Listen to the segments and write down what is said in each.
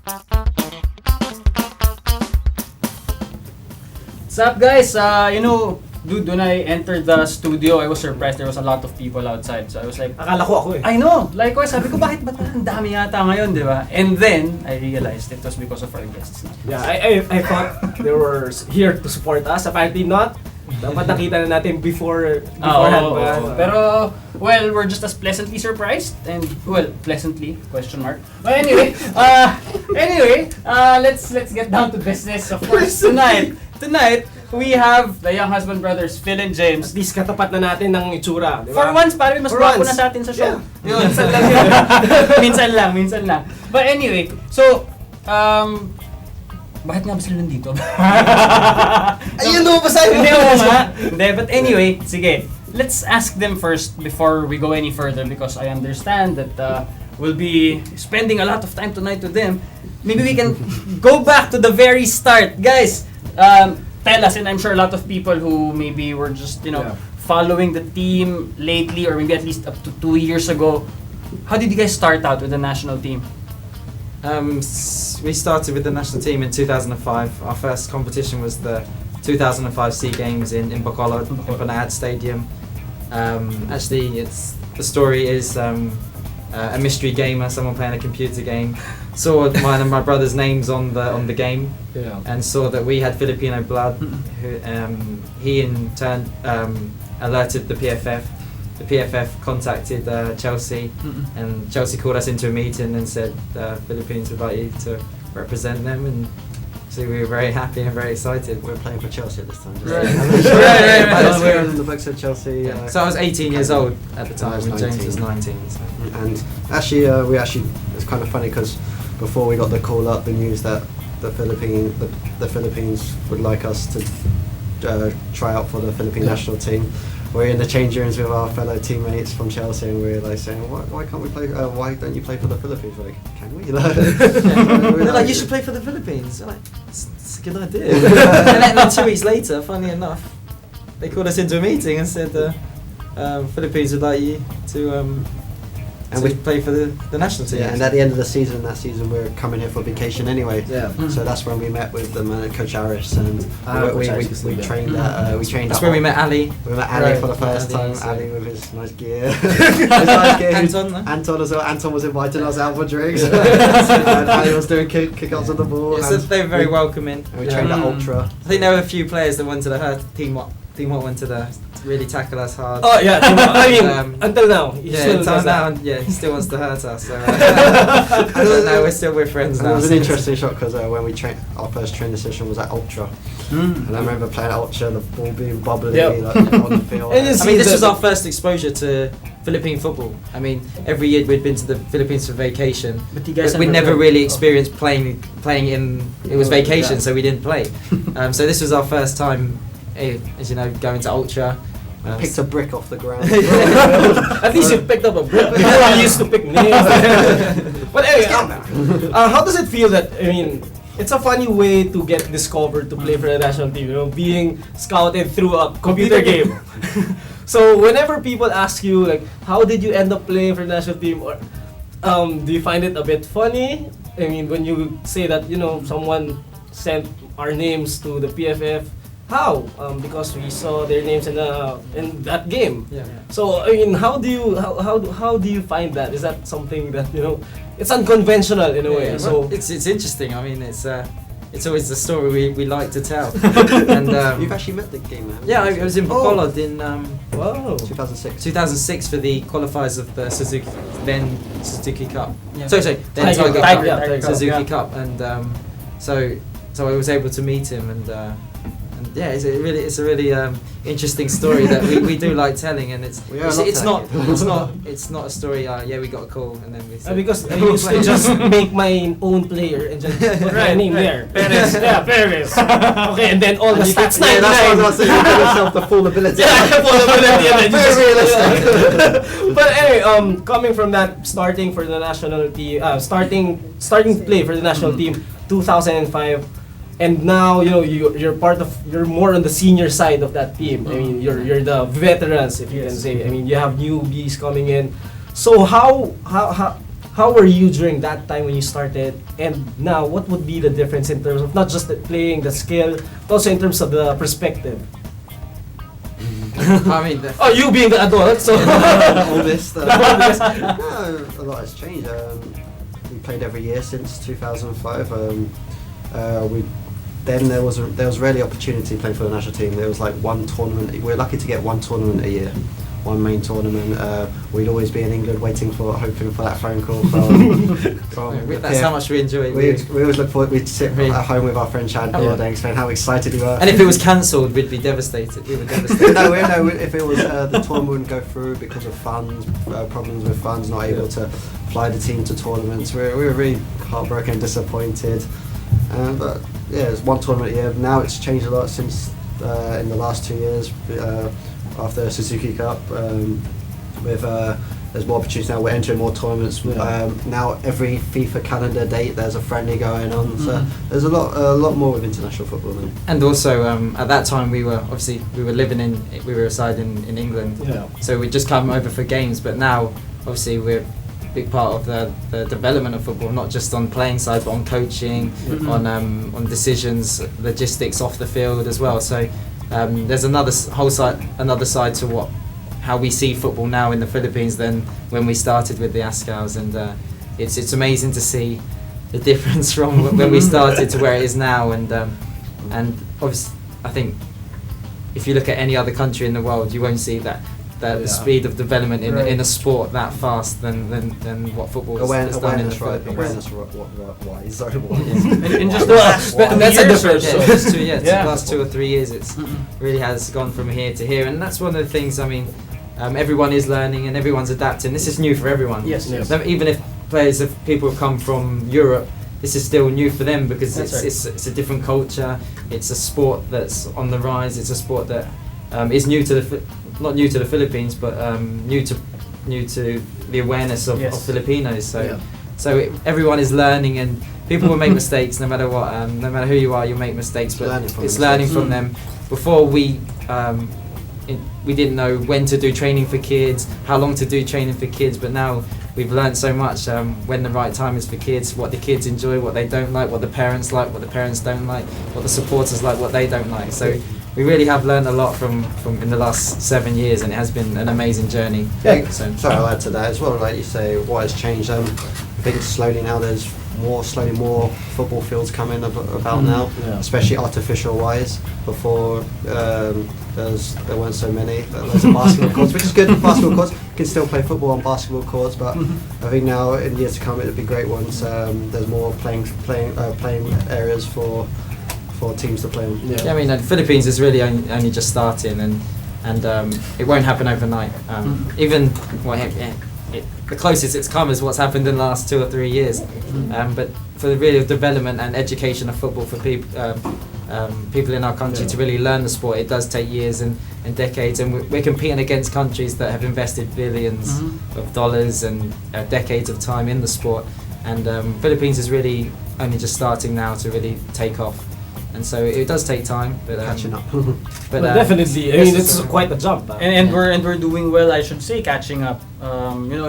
What's up, guys? Dude, when I entered the studio, I was surprised there was a lot of people outside. So I was like, Akala ko ako eh. I know! Likewise, sabi ko, bakit ba ang dami yata ngayon, di ba? And then, I realized it was because of our guests. Yeah, I thought they were here to support us. Apparently not. Dapat nakita na natin beforehand pa. Pero, well, we're just as pleasantly surprised. And, well, pleasantly, question mark. But anyway, let's get down to business. Of course, tonight, we have the Younghusband brothers, Phil and James. At least katapat na natin ng itsura, di ba? For once, parang mas bago na sa atin sa show. Yeah. Minsan lang yun. minsan lang. But anyway, so, bakit nga ba sila nandito? Ayun no, basahin mo! Hindi, but anyway, sige. Let's ask them first before we go any further because I understand that we'll be spending a lot of time tonight with them. Maybe we can go back to the very start. Guys, tell us, and I'm sure a lot of people who maybe were just, following the team lately or maybe at least up to 2 years ago, how did you guys start out with the national team? We started with the national team in 2005. Our first competition was the 2005 SEA Games in Bacolod, in Banat Stadium. Actually, the story is a mystery gamer, someone playing a computer game, saw mine and my brother's names on the game, and saw that we had Filipino blood. He in turn alerted the PFF. The PFF contacted Chelsea, and Chelsea called us into a meeting and said Philippines would like you to represent them, and so we were very happy and very excited. We were playing for Chelsea at this time. Right. We were in the books of Chelsea. So I was 18 years old at the time, I was and James 19. was 19. So. And actually, it's kind of funny because before we got the call up, the news that the Philippines would like us to try out for the Philippine national team. We're in the change rooms with our fellow teammates from Chelsea, and we're like saying, "Why can't we play? Why don't you play for the Philippines?" We're like, "Can we?" They're like, "You should play for the Philippines." I'm like, it's a good idea. and then 2 weeks later, funny enough, they called us into a meeting and said, "Philippines would like you to we play for the national team." Yeah, and at the end of the season, we're coming here for vacation anyway. Yeah. So that's when we met with Coach Harris, and we trained at That's where we met Ali. We met Ali Right. for the first Ali, time. so- Ali with his nice gear. Anton, no? Anton as well. Anton was inviting us out for drinks. And Ali was doing kick-ups on the ball. Yeah, so they were very welcoming. And we trained at Ultra. I think there were a few players that wanted to hurt Team What wanted to really tackle us hard. Oh yeah, I mean, until now, he still does that. He still wants to hurt us. So, I don't know, we're friends And now. it was an interesting shot because when we trained, our first training session was at Ultra. And I remember playing at Ultra, the ball being bubbly like, on the field. And I mean, this was our first exposure to Philippine football. I mean, every year we'd been to the Philippines for vacation, But you guys we never really experienced playing in. It was vacation, so we didn't play. So this was our first time, as you know, going to Ultra. Picked a brick off the ground. At least you picked up a brick. Before I used to pick nails. But anyway, how does it feel that, I mean, it's a funny way to get discovered to play for the national team, being scouted through a computer game. So whenever people ask you, like, how did you end up playing for the national team, or do you find it a bit funny? I mean, when you say that, someone sent our names to the PFF, how? Because we saw their names in that game. Yeah. So I mean, how do you find that? Is that something that it's unconventional in a way? Yeah, So well, it's interesting. I mean, it's always the story we like to tell. And You've actually met the game, haven't yeah, you? I was in Bacolod in wow. 2006. 2006 for the qualifiers of the Suzuki Cup. Yeah. Sorry, then Tiger Tiger Cup. Suzuki Yeah. Cup, and so I was able to meet him, and yeah, it's a really interesting story that we do like telling, and it's not a story. Yeah, we got a call and then we said, Because I used to just make my own player and just put my name there. Perez. Yeah, Perez. Okay, and then all the stats. Yeah, that's what I was saying. You give yourself the full ability. Yeah, vulnerability and then you Very just But anyway, coming from that, starting for the national team, starting to play for the national team, 2005, and now you're more on the senior side of that team. I mean, you're the veterans, if you can say. I mean, you have newbies coming in. So how how were you during that time when you started, and now what would be the difference in terms of not just the playing, the skill, but also in terms of the perspective? I mean, Oh, you being the adult, so all this. No, a lot has changed. We played every year since 2005. We then there was rarely opportunity playing for the national team. There was like one tournament. We were lucky to get one tournament a year, one main tournament. We'd always be in England hoping for that phone call from that's how much we enjoyed. We always look forward. We'd sit Really? at home with our friend Chad and explain how excited we were. And if it was cancelled, we'd be devastated. We were devastated. no, if it was the tournament wouldn't go through because of funds, problems with funds, not able to fly the team to tournaments. We were really heartbroken and disappointed. But yeah, it's one tournament a year. Now it's changed a lot since in the last 2 years after Suzuki Cup. There's more opportunities now. We're entering more tournaments. Now every FIFA calendar date there's a friendly going on. So there's a lot more with international football now. And also at that time we were residing in England. Yeah. So we'd just come over for games. But now obviously we're a big part of the development of football, not just on playing side, but on coaching, on decisions, logistics off the field as well. So there's another side to how we see football now in the Philippines than when we started with the Azkals, and it's amazing to see the difference from when we started to where it is now, and obviously I think if you look at any other country in the world, you won't see that speed of development in a sport that fast than what football has done in the Philippines. Awareness-wise. In just the last That's a years or different. so. The last 2 or 3 years, it's really has gone from here to here, and that's one of the things. I mean, everyone is learning and everyone's adapting. This is new for everyone. Yes. Even if people have come from Europe, this is still new for them because it's a different culture. It's a sport that's on the rise. It's a sport that is new to not new to the Philippines, but new to the awareness of Filipinos. So everyone is learning, and people will make mistakes no matter what. No matter who you are, you'll make mistakes. But it's learning from them. Before we didn't know when to do training for kids, how long to do training for kids, but now we've learned so much when the right time is for kids, what the kids enjoy, what they don't like, what the parents like, what the parents don't like, what the supporters like, what they don't like. So we really have learned a lot from in the last 7 years, and it has been an amazing journey. Yeah, So I'll add to that as well. Like you say, what has changed? I think slowly now there's more football fields coming about now, especially artificial wise. Before there weren't so many. There's a basketball courts, which is good. Basketball courts, you can still play football on basketball courts, but I think now in years to come it'll be great once there's more playing areas for teams to play in. I mean, the Philippines is really only just starting, and it won't happen overnight. Even the closest it's come is what's happened in the last 2 or 3 years. But for the real development and education of football for people in our country to really learn the sport, it does take years and decades, and we're competing against countries that have invested billions of dollars and decades of time in the sport. And Philippines is really only just starting now to really take off. And so it does take time, but Catching up. But definitely, I mean, it's quite a jump. And we're doing well, I should say, catching up.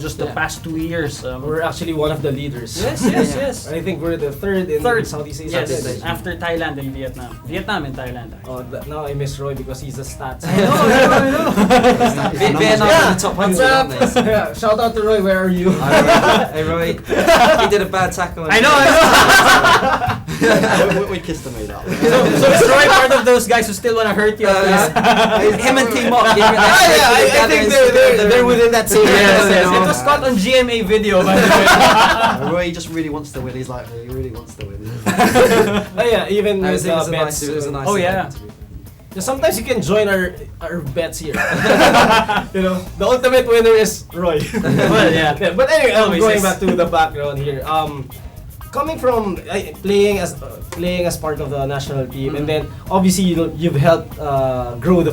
Just the past 2 years. We're actually one of the leaders. Yes. I think we're the third in Southeast Asia. Yes, after Thailand and Vietnam. Vietnam and Thailand. Oh, now I miss Roy because he's the stats. I know. Vietnam are the top 100, aren't they? Yeah, shout out to Roy. Where are you? Hey Roy, he did a bad tackle. I know. we kissed the maid up. So is Roy part of those guys who still want to hurt you? Him and Team Up. I think they're within that team. Yes. It was caught on GMA video, by the way. Roy just really wants to win. He's like, he really wants to win. Even It with was a bets. nice event, Oh, yeah. to be fair. Sometimes you can join our bets here. The ultimate winner is Roy. Well, yeah. But anyway, Always going is. back to the background here. Coming from playing as part of the national team, and then obviously you've helped grow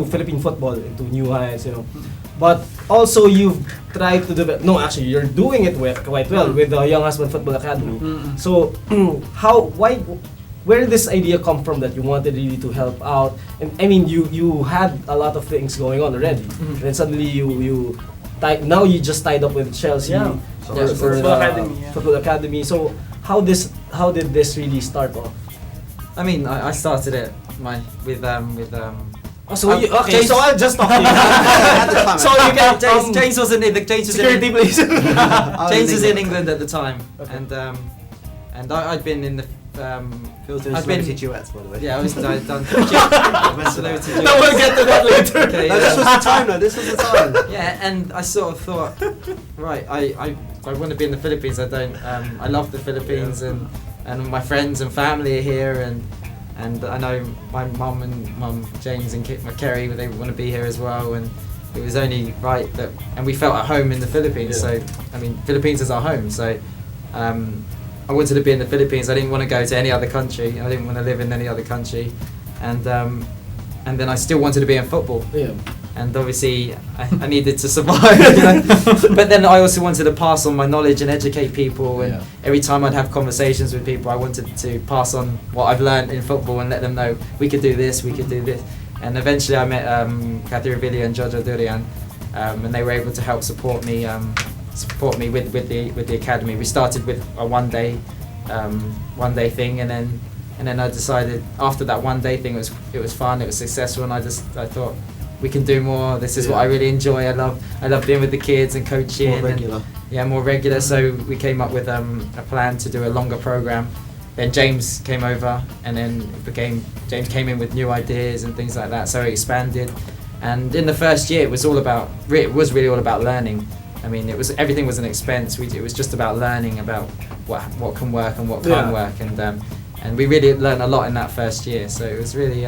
Philippine football into new heights, But also you've tried to develop. No, actually, you're doing it quite well with the Younghusbands Football Academy. So, where did this idea come from that you wanted really to help out? And I mean, you had a lot of things going on already, and then suddenly you now you just tied up with Chelsea. Yeah. So for Football the Academy, yeah. Football Academy. So how did this really start off? I mean, I started it with Okay, so I'll just talk to you. At the time, So you can James wasn't in security, please. James was in England at the time, Okay. and I'd been in the Phil's doing I've been- celebrity duets, by the way. yeah I'd done celebrity No, we'll get to that later. Okay, No, this was the time though, this was the time. yeah, and I sort of thought, right, I want to be in the Philippines. I love the Philippines, and my friends and family are here, and I know my mum James and Kerry, they want to be here as well, and it was only right that, and we felt at home in the Philippines. Yeah. So I mean, Philippines is our home. So I wanted to be in the Philippines. I didn't want to go to any other country. I didn't want to live in any other country, and then I still wanted to be in football. Yeah. And obviously I needed to survive, you know? But then I also wanted to pass on my knowledge and educate people, and Yeah. every time I'd have conversations with people I wanted to pass on what I've learned in football and let them know we could do this, we could do this. And eventually I met Kathy Revilla and Jojo Durian, and they were able to help support me with the academy. We started with a one day thing, and then I decided after that one day thing it was fun, it was successful, and I thought we can do more. This is what I really enjoy. I love being with the kids and coaching. More regular. More regular. So we came up with a plan to do a longer program. Then James came over, and then James came in with new ideas and things like that. So it expanded, and in the first year it was really all about learning. I mean, everything was an expense. It was just about learning about what can work and what can't work, and we really learned a lot in that first year. So it was really,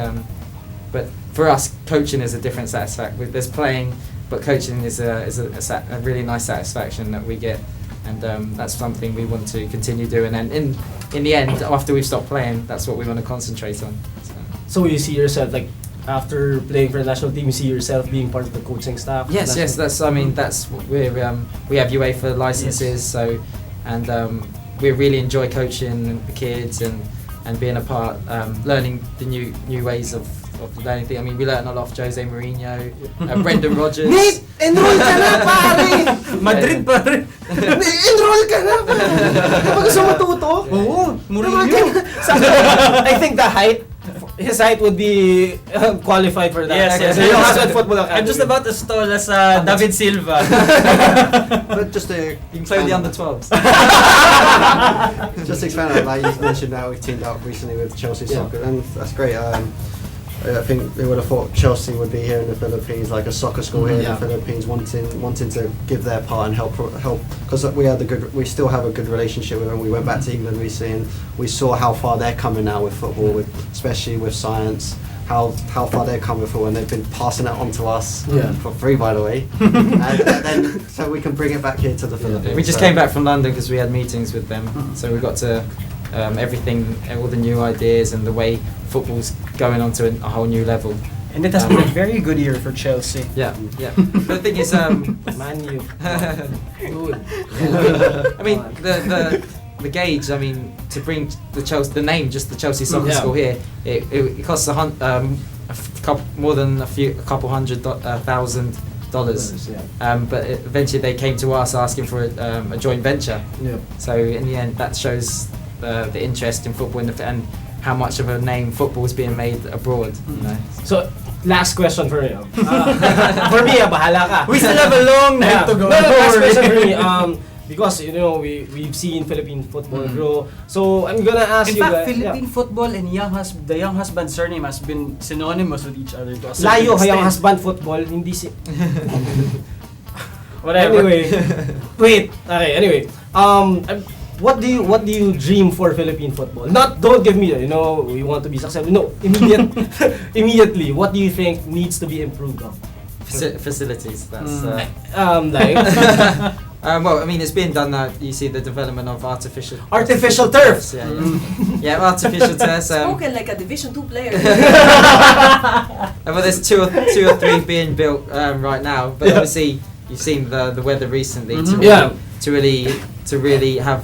but for us, coaching is a different satisfaction. There's playing, but coaching is a really nice satisfaction that we get, and that's something we want to continue doing. And in the end, after we've stopped playing, that's what we want to concentrate on. So you see yourself like after playing for the national team, you see yourself being part of the coaching staff? Yes, that's. I mean, that's we have UEFA licenses, so and we really enjoy coaching the kids and being a part, learning the new ways of learning things. I mean, we learned a lot of Jose Mourinho, Brendan Rodgers. Nate, enroll ka na pare! Madrid pa rin. Enroll ka na pare! Kapag gusto matuto? Oo, I think his height would be qualified for that. Yes. Younghusbands Football Academy. I'm just about as tall as David Silva. But just to You can play with the under 12s. just to expand on that, you mentioned that we've teamed up recently with Chelsea Soccer, and that's great. I think they would have thought Chelsea would be here in the Philippines, like a soccer school here in the Philippines, wanting to give their part and help because we still have a good relationship with them. We went back to England recently, and we saw how far they're coming now with football, especially with science. How far they're coming with football, and they've been passing it on to us for free, by the way. and then so we can bring it back here to the Philippines. We just came back from London because we had meetings with them, so we got to everything, all the new ideas and the way football's going on to a whole new level. And it has been a very good year for Chelsea. Yeah. But the thing is, Man U. Dude. I mean, the gauge. I mean, to bring the Chelsea Soccer School here, it costs more than a couple $100,000. But eventually they came to us asking for a joint venture. Yeah. So in the end, that shows the interest in football and how much of a name football is being made abroad. You know? So, last question for you. For me, bahala ka. We still have a long night to go. No, last question for me. Because we've seen Philippine football grow. So I'm gonna ask In you. fact, Philippine football and the Younghusband surname has been synonymous with each other. To a certain Layo extent. Younghusband football, hindi si. Whatever. Anyway, what do you dream for Philippine football? Don't give me we want to be successful. No, immediately. What do you think needs to be improved on? Facilities. That's. Well, I mean, it's being done now. You see the development of artificial turf. Yeah, artificial turf. Spoken like a Division 2 player. Well, there's two or three being built right now. But obviously, you've seen the weather recently to really have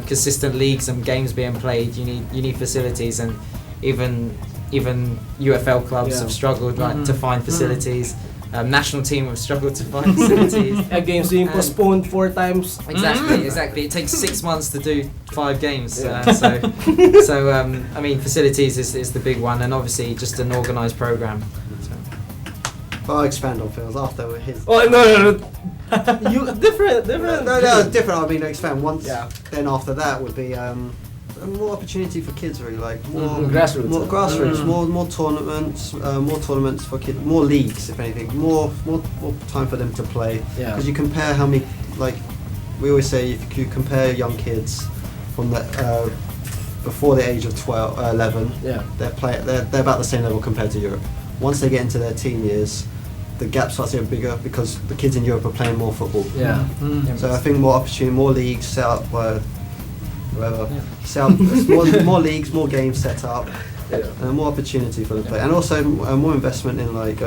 consistent leagues and games being played. You need facilities, and even UFL clubs have struggled to find facilities. national team have struggled to find facilities. Games being postponed 4 times. Exactly. It takes 6 months to do 5 games. Yeah. So I mean, facilities is the big one, and obviously just an organised program. So. But I'll expand on Phil's after his. Oh no. You different. No, different. I mean, expand once. Yeah. Then after that would be more opportunity for kids, really, like more Grassroots. more tournaments for kids, more leagues, if anything, more time for them to play. Yeah. Because you compare how many, like we always say, if you compare young kids from the before the age of 11, Yeah. they're about the same level compared to Europe. Once they get into their teen years, the gap starts to get bigger because the kids in Europe are playing more football. Yeah. So I think more opportunity, more leagues set up by whoever, set up more leagues, more games set up, and more opportunity for them to play, and also more investment in like.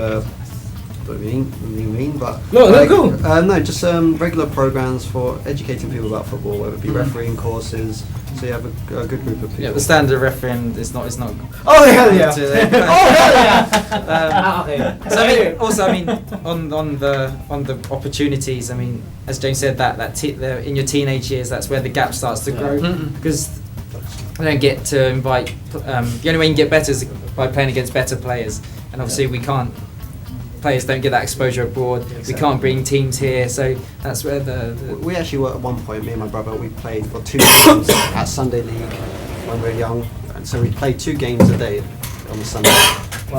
What do you mean? But no, just regular programs for educating people about football, whether it be refereeing courses. So you have a good group of people. Yeah, the standard refereeing is not. Oh hell yeah! Okay. So I mean, also I mean, on the opportunities. I mean, as James said, in your teenage years, that's where the gap starts to grow because you don't get to invite. The only way you can get better is by playing against better players, and obviously we can't. Players don't get that exposure abroad. Exactly. We can't bring teams here, so that's where we actually were at one point. Me and my brother, we played for 2 games at Sunday League when we were young, and so we played 2 games a day on the Sunday,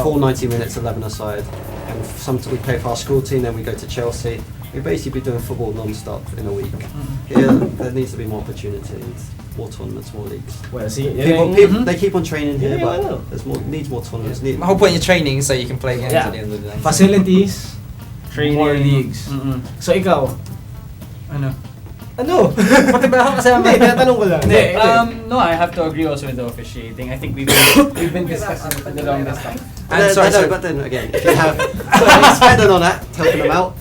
full 90 minutes, 11 aside. And sometimes we play for our school team, then we go to Chelsea. We basically be doing football non-stop in a week. Here, there needs to be more opportunities, more tournaments, more leagues. Well, see, people, they keep on training here, but there's needs more tournaments. The whole point of training is so you can play games at the end of the day. Facilities, Training, more leagues. So ikaw, Ano? Pati ba ako kasama? Hindi, tatanong ko lang. No, I have to agree also with the officiating. I think we've been discussing it for the longest time. And but then again, if you have expanding on that, helping them out.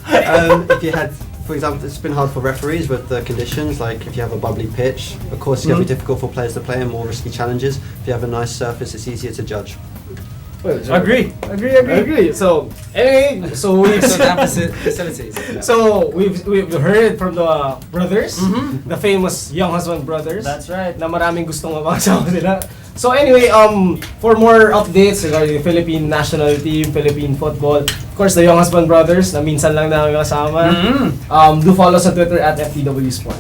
If you had, for example, it's been hard for referees with the conditions. Like if you have a bubbly pitch, of course it's going to be difficult for players to play and more risky challenges. If you have a nice surface, it's easier to judge. Agree. So anyway, facilities. So we've heard from the brothers, the famous Younghusbands brothers. That's right. Na maraming gustong mapakasama sila. So anyway, for more updates regarding the Philippine national team, Philippine football, of course the Younghusbands brothers na minsan lang namin kasama. Do follow us on Twitter at FTW Sport.